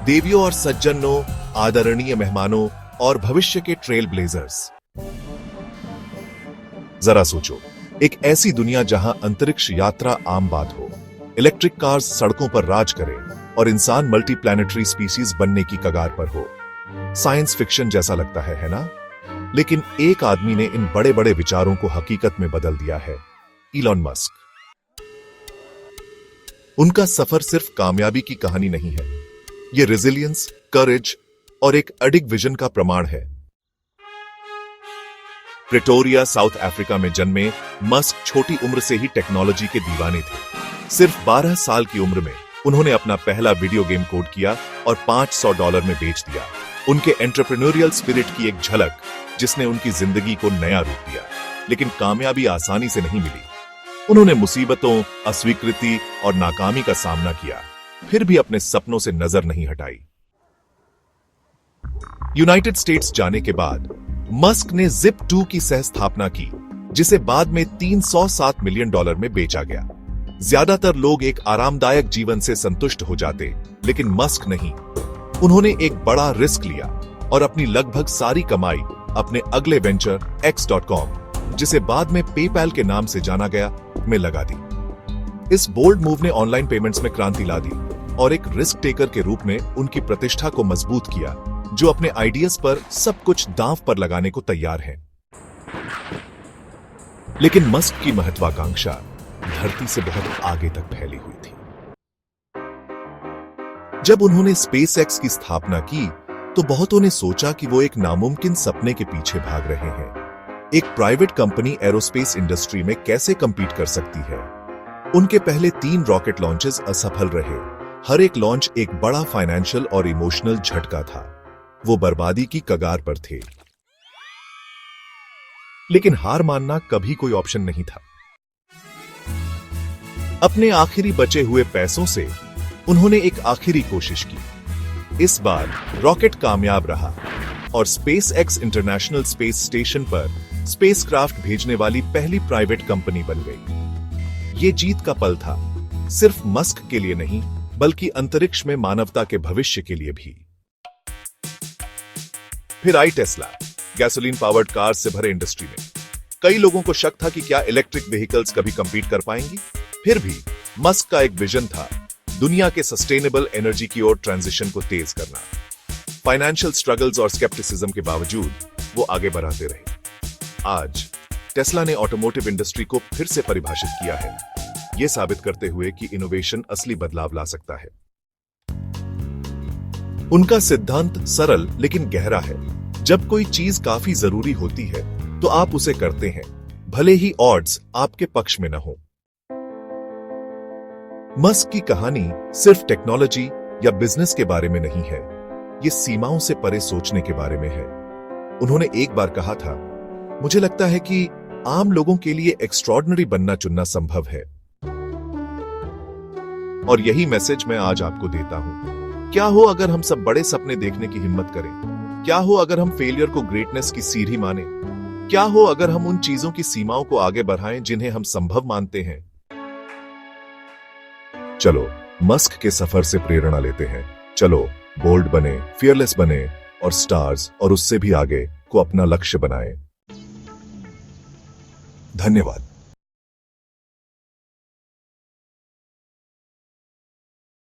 देवियों और सज्जनों, आदरणीय मेहमानों और भविष्य के ट्रेल ब्लेजर्स, जरा सोचो, एक ऐसी दुनिया जहां अंतरिक्ष यात्रा आम बात हो, इलेक्ट्रिक कार्स सड़कों पर राज करें और इंसान मल्टी प्लैनेटरी स्पीशीज बनने की कगार पर हो। साइंस फिक्शन जैसा लगता है ना? लेकिन एक आदमी ने इन बड़े बड़े विचारों को हकीकत में बदल दिया है, इलॉन मस्क। उनका सफर सिर्फ कामयाबी की कहानी नहीं है, यह रेजिलियंस, करेज और एक अडिग विजन का प्रमाण है। प्रेटोरिया, साउथ अफ्रीका में जन्मे मस्क छोटी उम्र से ही टेक्नोलॉजी के दीवाने थे। सिर्फ 12 साल की उम्र में उन्होंने अपना पहला वीडियो गेम कोड किया और $500 में बेच दिया। उनके एंटरप्रेन्योरियल स्पिरिट की एक झलक जिसने उनकी जिंदगी को नया रूप दिया। लेकिन कामयाबी आसानी से नहीं मिली। उन्होंने मुसीबतों, अस्वीकृति और नाकामी का सामना किया, फिर भी अपने सपनों से नजर नहीं हटाई। यूनाइटेड स्टेट्स जाने के बाद मस्क ने Zip2 की सह स्थापना की, जिसे बाद में $307 मिलियन में बेचा गया। ज्यादातर लोग एक आरामदायक जीवन से संतुष्ट हो जाते, लेकिन मस्क नहीं। उन्होंने एक बड़ा रिस्क लिया और अपनी लगभग सारी कमाई अपने अगले वेंचर X.com, जिसे बाद में पेपैल के नाम से जाना गया, में लगा दी। इस बोल्ड मूव ने ऑनलाइन पेमेंट्स में क्रांति ला दी और एक रिस्क टेकर के रूप में उनकी प्रतिष्ठा को मजबूत किया, जो अपने आइडियाज पर सब कुछ दांव पर लगाने को तैयार हैं। लेकिन मस्क की महत्वाकांक्षा धरती से बहुत आगे तक फैली हुई थी। जब उन्होंने स्पेसएक्स की स्थापना की, तो बहुतों ने सोचा कि वो एक नामुमकिन सपने के पीछे भाग रहे हैं। एक प्राइवेट कंपनी एरोस्पेस इंडस्ट्री में कैसे कंपीट कर सकती है? उनके पहले 3 रॉकेट लॉन्चेस असफल रहे। हर एक लॉन्च एक बड़ा फाइनेंशियल और इमोशनल झटका था। वो बर्बादी की कगार पर थे। लेकिन हार मानना कभी कोई ऑप्शन नहीं था। अपने आखिरी बचे हुए पैसों से उन्होंने एक आखिरी कोशिश की। इस बार रॉकेट कामयाब रहा और स्पेसएक्स इंटरनेशनल स्पेस स्टेशन पर स्पेसक्राफ्ट भेजने वाली पहली प्राइवेट कंपनी बन गई। ये जीत का पल था, सिर्फ मस्क के लिए नहीं, बल्कि अंतरिक्ष में मानवता के भविष्य के लिए भी। फिर आई टेस्ला, गैसोलीन पावर्ड कार्स से भरे इंडस्ट्री में। कई लोगों को शक था कि क्या इलेक्ट्रिक व्हीकल्स कभी कंपीट कर पाएंगी। फिर भी मस्क का एक विजन था, दुनिया के सस्टेनेबल एनर्जी की ओर ट्रांजिशन को तेज करना। फाइनेंशियल स्ट्रगल्स और स्केप्टिसिज्म के बावजूद वो आगे बढ़ाते रहे। आज टेस्ला ने ऑटोमोटिव इंडस्ट्री को फिर से परिभाषित किया है, यह साबित करते हुए कि इनोवेशन असली बदलाव ला सकता है। उनका सिद्धांत सरल लेकिन गहरा है। जब कोई चीज काफी जरूरी होती है, तो आप उसे करते हैं, भले ही ऑड्स आपके पक्ष में न हो। मस्क की कहानी सिर्फ टेक्नोलॉजी या बिजनेस के बारे में नहीं है, ये सीमाओं से परे सोचने के बारे में है। उन्होंने एक बार कहा था, मुझे लगता है कि आम लोगों के लिए एक्स्ट्रॉर्डिनरी बनना चुनना संभव है। और यही मैसेज मैं आज आपको देता हूं। क्या हो अगर हम सब बड़े सपने देखने की हिम्मत करें? क्या हो अगर हम फेलियर को ग्रेटनेस की सीढ़ी माने? क्या हो अगर हम उन चीजों की सीमाओं को आगे बढ़ाएं जिन्हें हम संभव मानते हैं? चलो मस्क के सफर से प्रेरणा लेते हैं। चलो बोल्ड बने, फियरलेस बने और स्टार्स और उससे भी आगे को अपना लक्ष्य बनाएं। धन्यवाद।